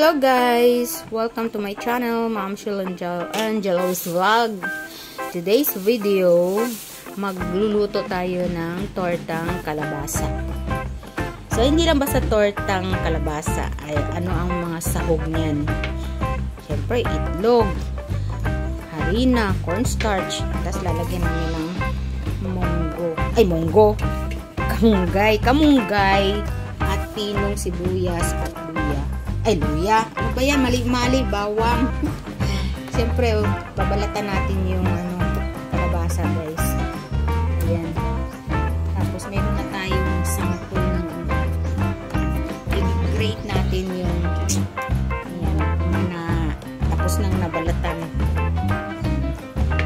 Hello guys! Welcome to my channel, Ma'am Shul Angelo's Vlog. Today's video, magluluto tayo ng tortang kalabasa. So, hindi lang basta tortang kalabasa, ay ano ang mga sahog niyan. Siyempre, itlog, harina, cornstarch, tapos lalagyan namin ng kamunggay, at pinong sibuyas at luya. Ano ba yan? Mali, bawang. Siyempre, babalatan natin yung kalabasa, guys. Ayan. Tapos, meron na tayong sample ng i-grate natin yung tapos nang nabalatan.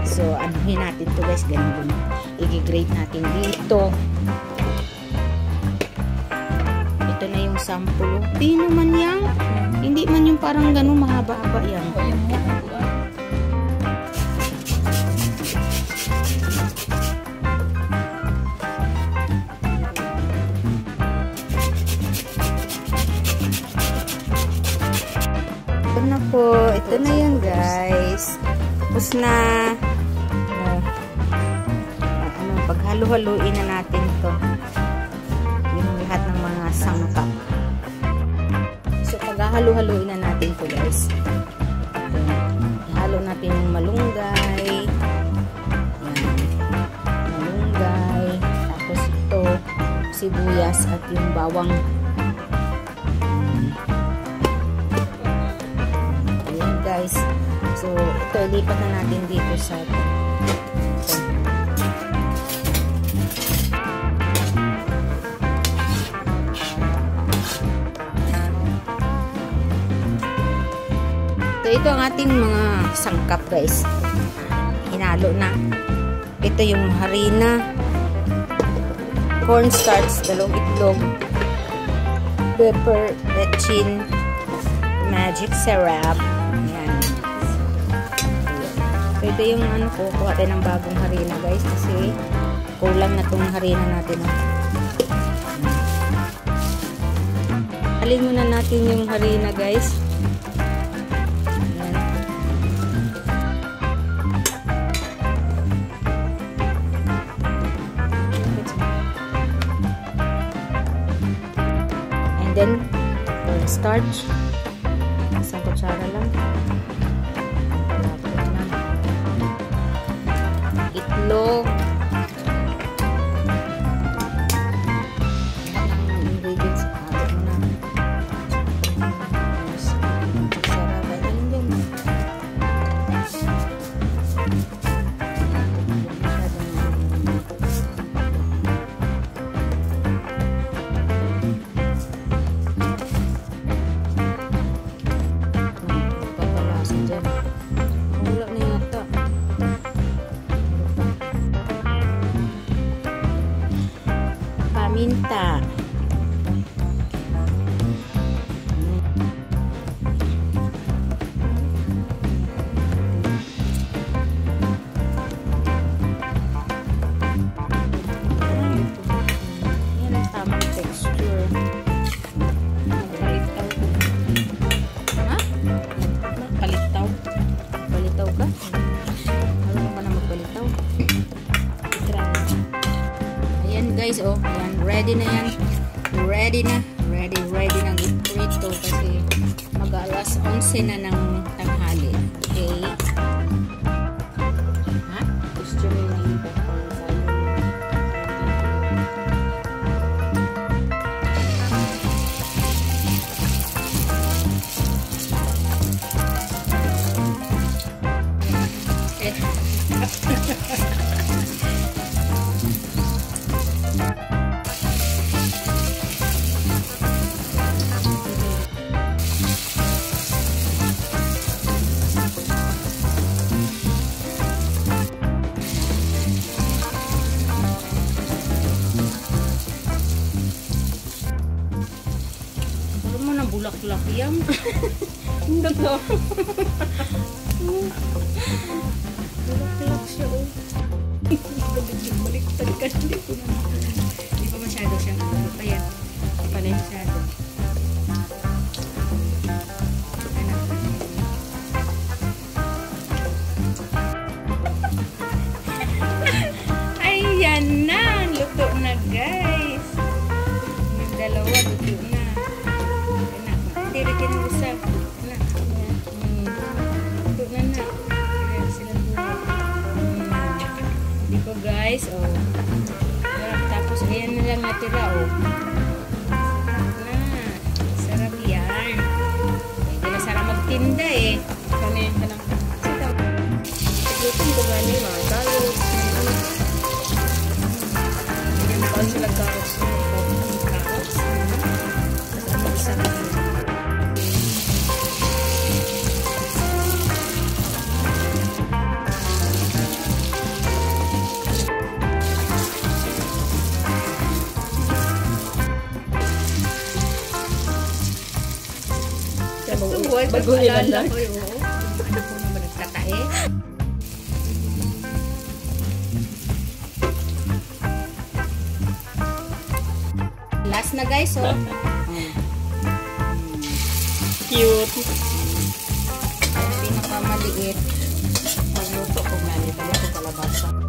So, anuhin natin to guys. Ganun. I-grate natin dito. Ito na yung sample. Di naman yan. Hindi man yung parang ganun mahaba-haba yan. Ito na po. Ito na yun guys. Tapos na paghalo-haluin na natin ito. Yung lahat ng mga sangkap. So, paghalo-haluin na natin ito guys. Ihalo natin yung malunggay. Malunggay. Tapos ito, sibuyas at yung bawang. Ayan guys. So, ito, ilipat na natin dito sa ito ang ating mga sangkap guys. Hinalo na. Ito yung harina, cornstarch, 2 itlog, pepper, bechin, magic syrup. Ayan. So, ito yung kukuha tayo ng bagong harina guys kasi kulang na itong harina natin. Alin muna natin yung harina guys. Then, starch. Isang kutsara lang. Lapot na. Itlog. Ang ingredients. Lapot mo na. Sarap. Ayun din. Paminta. Yan ang tamang texture. Ha? Palitaw? Palitaw ka? Marunong ka na magpalitaw? Ayan guys, oh. Ayan, ready na yan. Ready na ng iprito kasi mag-alas 11 na ng tanghali. Okay? Ha? Gusto nyo na yung bulak-bulak yan. Hindi to. Bulak-bulak siya, oh. Baliktad ka. Hindi pa masyado siyang ano pa yan. Hindi pa na masyado. Tapos ayan na lang natira, oh. Na, sarap yan. Hindi na sarap magtinda eh. Kanin ka lang. Lutin ko gani mga carrots. Hindi na ba sila carrots? Carrots. Sarap. Baguhin lang. Ano po naman nagtatae? Last na guys, oh. Cute. Pinakamaliit. Magluto ko nga. Ito ko kalabasa.